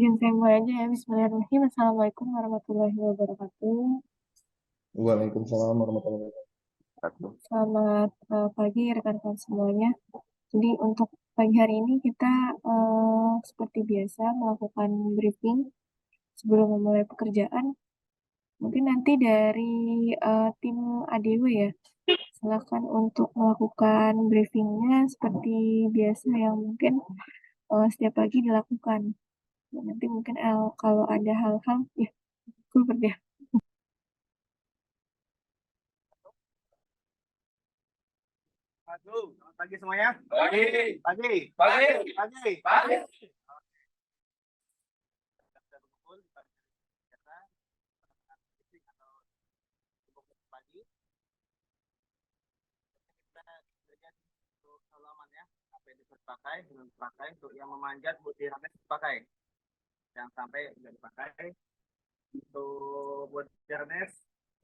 Izin saya mulai aja ya. Bismillahirrahmanirrahim. Assalamualaikum warahmatullahi wabarakatuh. Waalaikumsalam warahmatullahi wabarakatuh. Selamat pagi rekan-rekan semuanya. Jadi untuk pagi hari ini kita seperti biasa melakukan briefing sebelum memulai pekerjaan. Mungkin nanti dari tim ADW ya, silakan untuk melakukan briefingnya seperti biasa yang mungkin setiap pagi dilakukan. Nanti mungkin kalau ada hal-hal, ya, gue ya. Aduh, selamat pagi semuanya. Pagi. Pagi. Pagi. Pagi. Pagi. Pagi. Kita belajar untuk halaman ya. Apa yang bisa dipakai, belum dipakai. Untuk yang memanjat, bodi harness dipakai. Jangan sampai tidak dipakai. Untuk bodi harness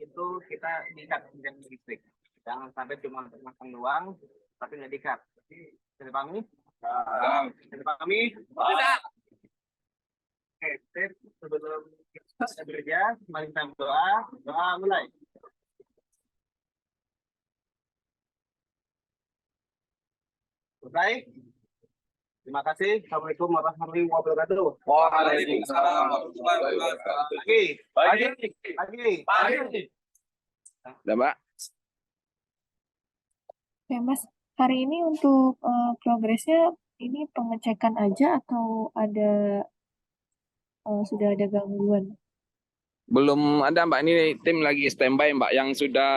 itu kita diikat dengan listrik. Jangan sampai cuma untuk masang doang, tapi nggak diikat. Bisa dipahami? Bisa dipahami? Tidak. Oke, sip. Sebelum kita bekerja, mari kita berdoa. Doa mulai. Selesai? Terima kasih. Assalamualaikum warahmatullahi wabarakatuh. Waalaikumsalam warahmatullahi wabarakatuh. Pagi. Pagi. Pagi. Pagi. Udah, Mbak. Ya, Mas. Hari ini untuk progresnya ini pengecekan aja atau ada sudah ada gangguan? Belum ada, Mbak. Ini tim lagi standby, Mbak. Yang sudah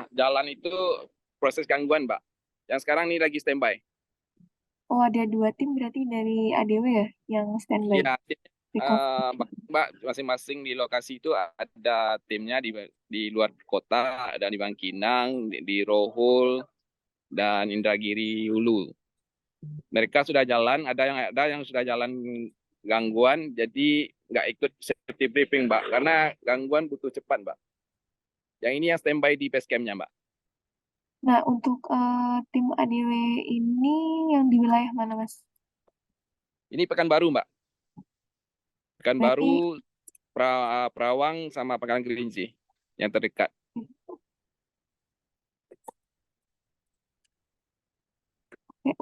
jalan itu proses gangguan, Mbak. Yang sekarang ini lagi standby. Oh, ada dua tim berarti dari ADW ya yang standby. Iya, Recover. Mbak, masing-masing di lokasi itu ada timnya di luar kota, ada di Bangkinang, di Rohul, dan Indragiri Hulu. Mereka sudah jalan, ada yang sudah jalan gangguan, jadi nggak ikut safety briefing, Mbak, karena gangguan butuh cepat, Mbak. Yang ini yang standby di base camp-nya, Mbak. Nah, untuk tim ADW ini yang di wilayah mana, Mas? Ini Pekanbaru, Mbak. Berarti Pekanbaru, Perawang, sama Pangkalan Kerinci yang terdekat.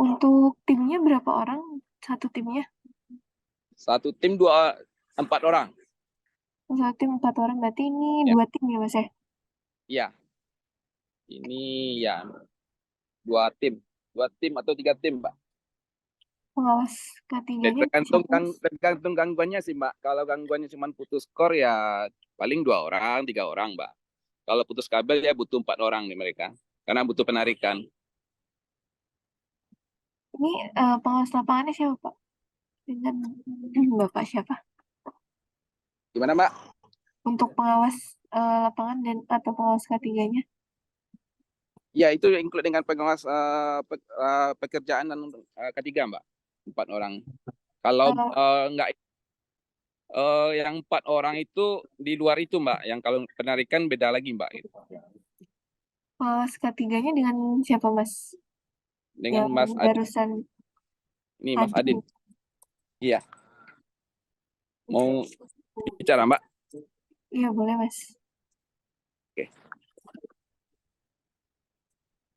untuk timnya berapa orang? Satu timnya? Satu tim 4 orang. Satu tim 4 orang, berarti ini Ya. 2 tim ya, Mas ya? Iya. Ini ya 2 tim atau 3 tim, Mbak. Pengawas ketiganya siapa, Mas? Tergantung gangguannya sih, Mbak. Kalau gangguannya cuma putus skor ya paling 2 orang, 3 orang, Mbak. Kalau putus kabel ya butuh 4 orang nih mereka, karena butuh penarikan. Ini pengawas lapangannya siapa, Pak? Dengan Bapak siapa? Gimana, Mbak? Untuk pengawas lapangan dan atau pengawas ketiganya? Ya, itu include dengan pengawas pekerjaan dan ketiga, Mbak. 4 orang. Kalau enggak yang 4 orang itu di luar itu, Mbak. Yang kalau penarikan beda lagi, Mbak. Pengawas ketiganya dengan siapa, Mas? Dengan Yang Mas Adin. barusan Ini Mas Adin. Iya. Mau bicara, Mbak? Iya, boleh, Mas. Oke.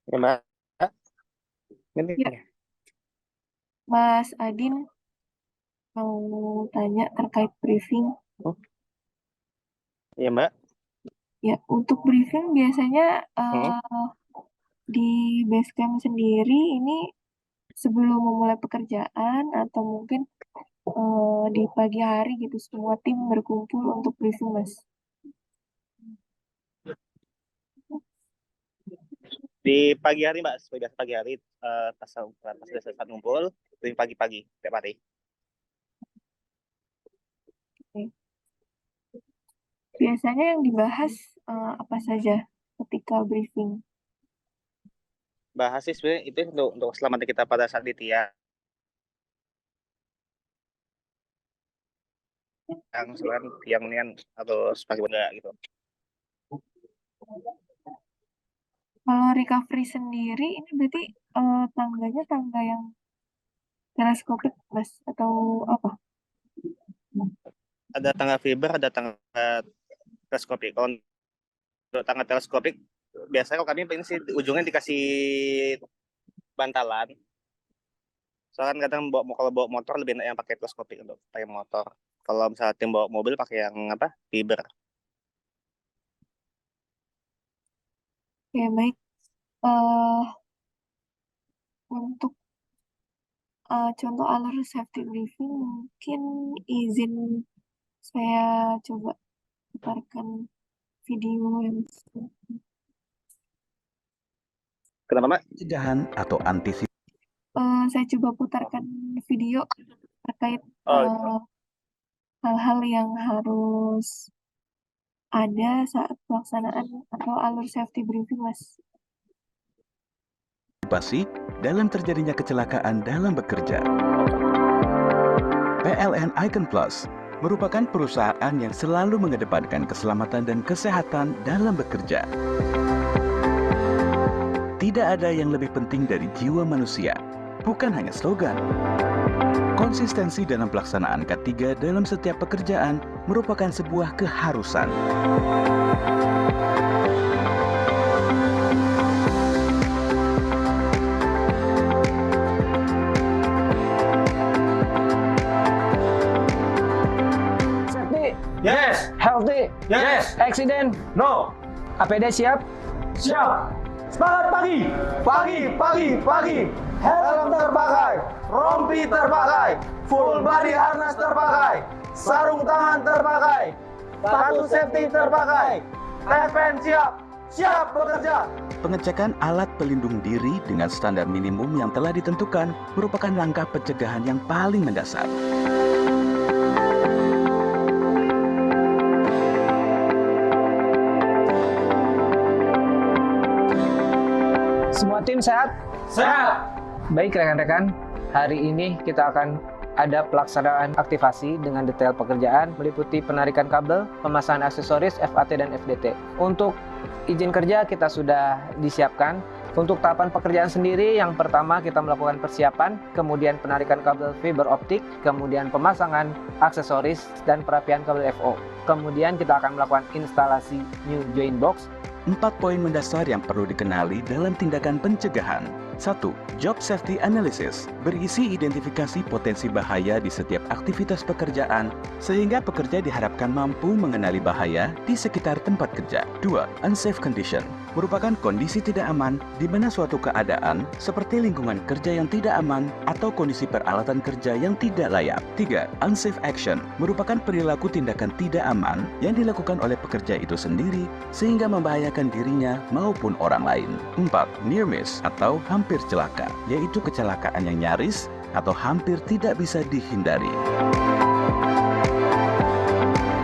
Ya, Mbak. Ya. Mas Adin mau tanya terkait briefing. Iya, Mbak. Ya, untuk briefing biasanya di base camp sendiri ini sebelum memulai pekerjaan atau mungkin di pagi hari gitu semua tim berkumpul untuk briefing, Mas. Di pagi hari, Mbak, seperti biasa pagi hari pas sudah selesai ngumpul, itu pagi-pagi tiap hari. Oke. Biasanya yang dibahas apa saja ketika briefing? Bahas sih sebenarnya itu untuk keselamatan kita pada saat di tiang. Yang selain tiang ini kan atau sebagai benda gitu. Kalau recovery sendiri ini berarti tangganya tangga yang teleskopik, Mas, atau apa? ada tangga fiber, ada tangga teleskopik. Kalau untuk tangga teleskopik, biasanya kalau kami ini sih ujungnya dikasih bantalan. Soalnya kan kadang kalau bawa motor lebih enak yang pakai teleskopik untuk pakai motor. Kalau misalnya tim bawa mobil pakai yang apa? Fiber. Ya, baik. Eh untuk contoh alur safety briefing, mungkin izin saya coba putarkan video yang Kenapa, Mbak? Pencegahan atau antisipasi. saya coba putarkan video terkait Oh, hal-hal yang harus ada saat pelaksanaan atau alur safety briefing, Mas. Dalam terjadinya kecelakaan dalam bekerja. PLN Icon Plus merupakan perusahaan yang selalu mengedepankan keselamatan dan kesehatan dalam bekerja. Tidak ada yang lebih penting dari jiwa manusia, bukan hanya slogan. Konsistensi dalam pelaksanaan K3 dalam setiap pekerjaan merupakan sebuah keharusan. Safety, yes, healthy, yes, accident, no, APD siap. siap. Semangat pagi, pagi, pagi, pagi. Helm terpakai, rompi terpakai, full body harness terpakai, sarung tangan terpakai, sepatu safety terpakai. TPN siap, siap bekerja. Pengecekan alat pelindung diri dengan standar minimum yang telah ditentukan merupakan langkah pencegahan yang paling mendasar. Semua tim sehat? Sehat. Baik rekan-rekan, hari ini kita akan ada pelaksanaan aktivasi dengan detail pekerjaan meliputi penarikan kabel, pemasangan aksesoris FAT dan FDT. Untuk izin kerja kita sudah disiapkan. Untuk tahapan pekerjaan sendiri, yang pertama kita melakukan persiapan, kemudian penarikan kabel fiber optik, kemudian pemasangan aksesoris dan perapian kabel FO. Kemudian kita akan melakukan instalasi new joint box. 4 poin mendasar yang perlu dikenali dalam tindakan pencegahan. 1. Job Safety Analysis berisi identifikasi potensi bahaya di setiap aktivitas pekerjaan sehingga pekerja diharapkan mampu mengenali bahaya di sekitar tempat kerja. 2. Unsafe Condition merupakan kondisi tidak aman di mana suatu keadaan seperti lingkungan kerja yang tidak aman atau kondisi peralatan kerja yang tidak layak. 3. Unsafe Action merupakan perilaku tindakan tidak aman yang dilakukan oleh pekerja itu sendiri sehingga membahayakan dirinya maupun orang lain. 4. Near miss atau hampir celaka, yaitu kecelakaan yang nyaris atau hampir tidak bisa dihindari.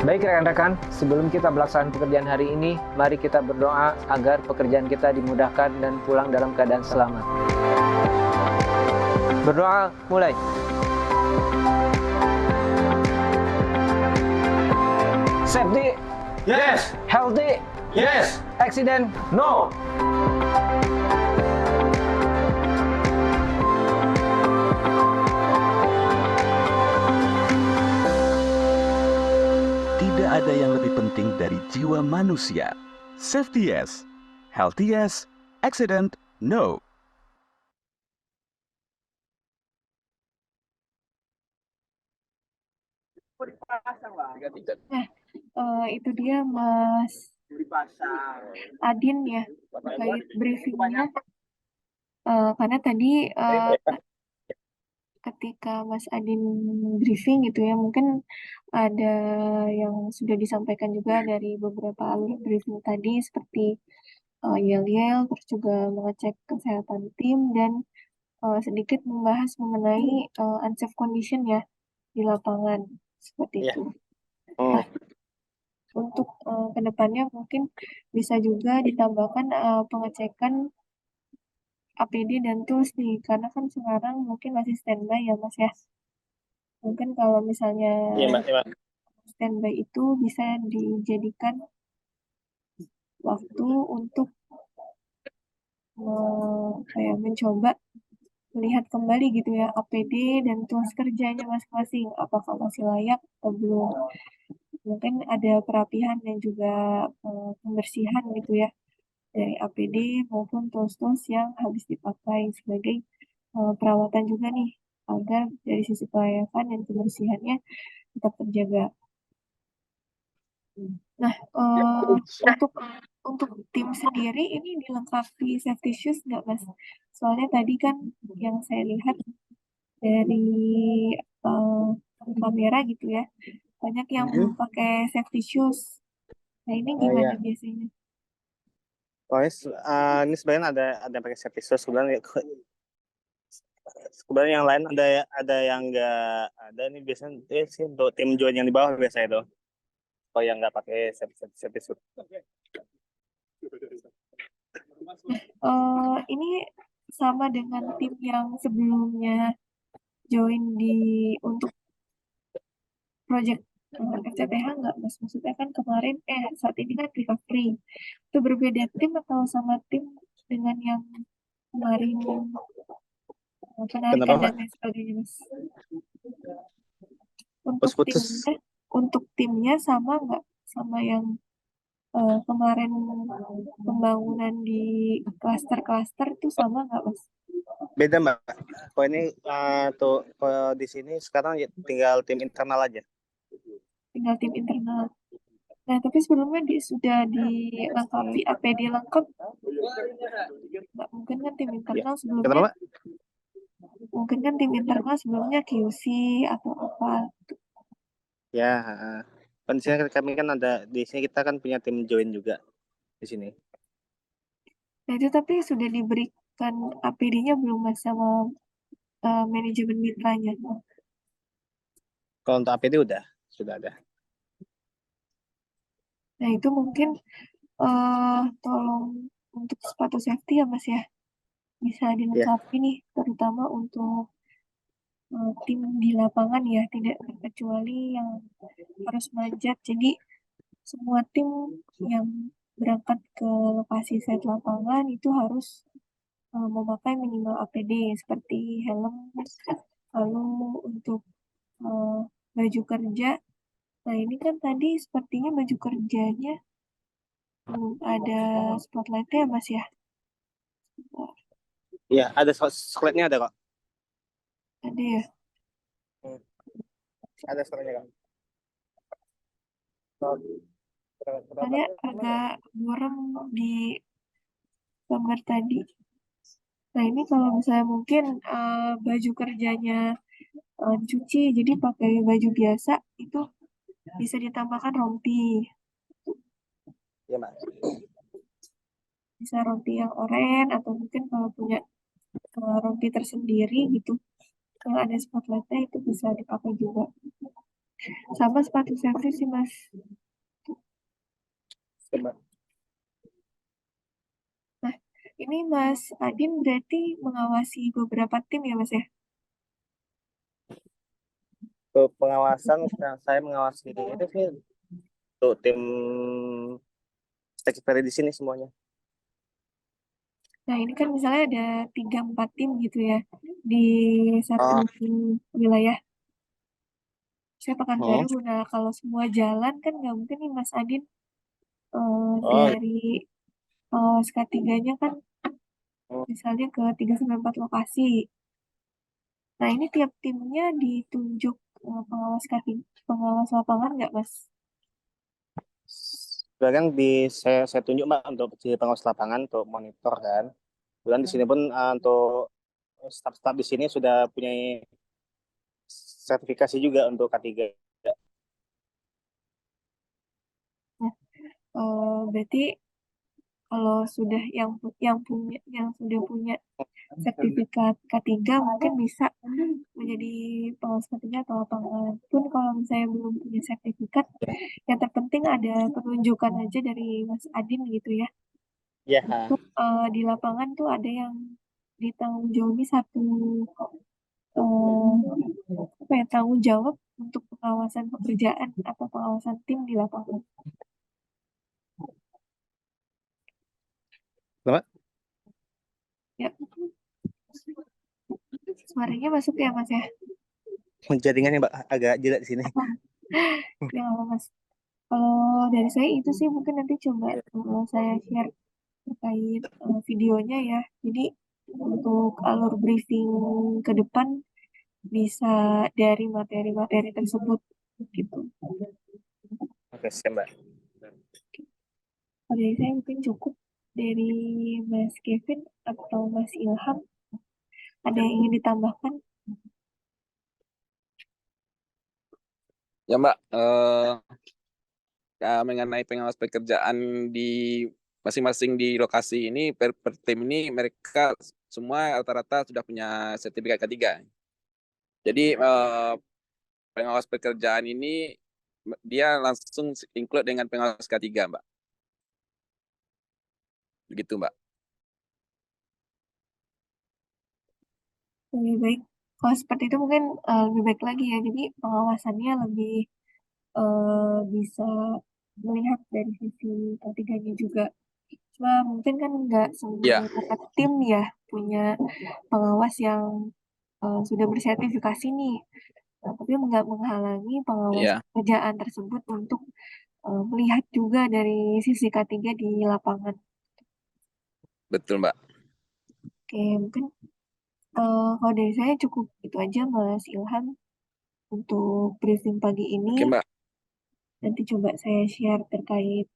Baik rekan-rekan, sebelum kita melaksanakan pekerjaan hari ini, mari kita berdoa agar pekerjaan kita dimudahkan dan pulang dalam keadaan selamat. Berdoa mulai. Safety, Yes, healthy, yes, accident, no. Tidak ada yang lebih penting dari jiwa manusia. Safety yes, healthy yes, accident no. Itu dia Mas Dipasang. Adin ya, terkait briefingnya. Karena tadi ketika Mas Adin briefing gitu ya, mungkin ada yang sudah disampaikan juga dari beberapa alur briefing tadi seperti yel-yel, terus juga mengecek kesehatan tim dan sedikit membahas mengenai unsafe condition ya di lapangan seperti Iya. itu. Nah, untuk kedepannya mungkin bisa juga ditambahkan pengecekan APD dan tools nih, karena kan sekarang mungkin masih standby ya Mas ya. Mungkin kalau misalnya Iya, Mbak. Iya, Mbak. standby itu bisa dijadikan waktu untuk kayak mencoba melihat kembali gitu ya APD dan tools kerjanya masing-masing, apakah masih layak atau belum. Mungkin ada perapihan dan juga pembersihan gitu ya dari APD maupun tools-tools yang habis dipakai sebagai perawatan juga nih agar dari sisi kelayakan dan kebersihannya tetap terjaga. Nah, untuk tim sendiri ini dilengkapi safety shoes nggak Mas? Soalnya tadi kan yang saya lihat dari eh, kamera gitu ya, banyak yang belum pakai safety shoes. Nah, ini Oh gimana iya, biasanya? ini sebenarnya ada yang pakai safety shoes, sebenarnya yang lain ada yang nggak ada. Ini biasanya sih untuk tim join yang di bawah biasanya itu. Oh yang nggak pakai safety shoes. Ini sama dengan tim yang sebelumnya join untuk project FCTH nggak Mas? Maksudnya kan kemarin, saat ini kan recovery. Itu berbeda tim atau sama tim dengan yang kemarin penarikan Kenapa dan Mbak? lain sebagainya Mas? Untuk Putus-putus. timnya, untuk timnya sama nggak sama yang kemarin pembangunan di klaster-klaster itu sama nggak Mas? Beda Mbak. Kalau ini kalau di sini sekarang ya tinggal tim internal aja. Tinggal tim internal. Nah, tapi sebelumnya sudah dilengkapi APD lengkap. Nggak mungkin kan tim Ya. internal Kenapa sebelumnya, Mbak? mungkin kan tim internal sebelumnya QC atau apa. Ya, kan di sini kami kan di sini kita kan punya tim join juga di sini. Nah, itu tapi sudah diberikan APD-nya belum Mas sama manajemen mitranya. Kalau untuk APD sudah ada. Nah, itu mungkin tolong untuk sepatu safety ya Mas ya. Bisa Ya, dilengkapi nih, terutama untuk tim di lapangan ya, tidak terkecuali yang harus manjat. Jadi semua tim yang berangkat ke lokasi site lapangan itu harus memakai minimal APD seperti helm, lalu untuk eh, baju kerja. Nah ini kan tadi sepertinya baju kerjanya belum ada spotlightnya ya Mas ya. ya ada sokletnya ada kok. Ada ya. Hmm, Ada sokletnya kok. Soalnya agak buram di gambar tadi. Nah ini kalau misalnya mungkin baju kerjanya dicuci, jadi pakai baju biasa itu bisa ditambahkan rompi. Ya Mbak. Bisa rompi yang oranye atau mungkin kalau punya rompi tersendiri gitu. Kalau ada spotlightnya itu bisa dipakai juga. Sama sepatu safety sih Mas. Mbak. Nah ini Mas Adin berarti mengawasi beberapa tim ya Mas ya? Untuk pengawasan, saya mengawasi itu sih untuk tim Stake di sini semuanya. Nah ini kan misalnya ada 3-4 tim gitu ya di satu Oh, wilayah. Saya hmm. Pekanbaru. Nah kalau semua jalan kan nggak mungkin nih Mas Adin Oh, dari K3-nya kan misalnya ke 3 sampai 4 lokasi. Nah, ini tiap timnya ditunjuk pengawas lapangan nggak, Mas? Bahkan saya tunjuk Mbak untuk jadi pengawas lapangan untuk monitor kan. Kemudian di sini pun untuk staf-staf di sini sudah punya sertifikasi juga untuk K3. Nah, berarti kalau sudah yang sudah punya sertifikat K3 mungkin bisa menjadi pengawas K3 atau lapangan. Pun kalau misalnya belum punya sertifikat, yang terpenting ada penunjukan aja dari Mas Adin gitu ya. Ya, Untuk di lapangan tuh ada yang ditanggung jawabi satu tanggung jawab untuk pengawasan pekerjaan atau pengawasan tim di lapangan. Mbak, Ya, suaranya masuk ya Mas ya? jaringannya Mbak agak jelek di sini. Ya nggak apa, Mas. Kalau dari saya itu sih mungkin nanti coba saya share terkait videonya ya. Jadi untuk alur briefing ke depan bisa dari materi-materi tersebut gitu. Oke, siap, Mbak. Kalau dari saya mungkin cukup. Dari Mas Kevin atau Mas Ilham, ada yang ingin ditambahkan? Ya Mbak, mengenai pengawas pekerjaan di masing-masing di lokasi ini per tim ini mereka semua rata-rata sudah punya sertifikat K3. Jadi pengawas pekerjaan ini dia langsung include dengan pengawas K3, Mbak. Begitu, Mbak. Lebih baik. Kalau seperti itu mungkin lebih baik lagi ya. Jadi pengawasannya lebih bisa melihat dari sisi ketiganya juga. Cuma mungkin kan nggak Iya, semua tim ya punya pengawas yang sudah bersertifikasi nih. Nah, tapi nggak menghalangi pengawas iya, pekerjaan tersebut untuk melihat juga dari sisi K3 di lapangan. betul, Mbak. Oke, mungkin kalau dari saya cukup itu aja Mas Ilham untuk briefing pagi ini. Oke, Mbak. Nanti coba saya share terkait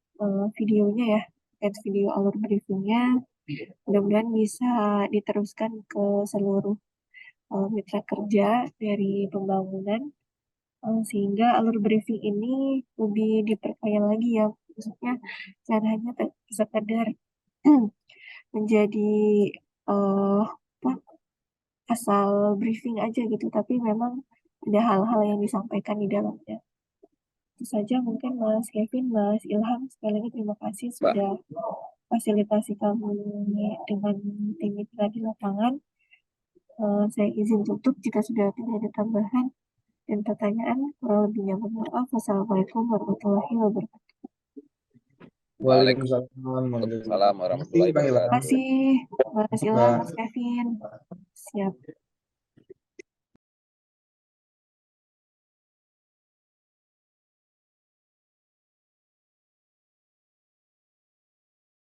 videonya ya, terkait video alur briefingnya. Mudah-mudahan bisa diteruskan ke seluruh mitra kerja dari pembangunan sehingga alur briefing ini lebih diperkaya lagi ya. Maksudnya jangan hanya sekedar menjadi eh apa, asal briefing aja gitu, tapi memang ada hal-hal yang disampaikan di dalamnya. Itu saja mungkin Mas Kevin, Mas Ilham, sekali lagi terima kasih Mbak. sudah fasilitasi kami dengan tim mitra di lapangan. Saya izin tutup jika sudah tidak ada tambahan dan pertanyaan. Kurang lebihnya mohon maaf. Wassalamualaikum warahmatullahi wabarakatuh. Waalaikumsalam warahmatullahi Terima wabarakatuh. kasih Mas Ilham, Mas Kevin. Siap.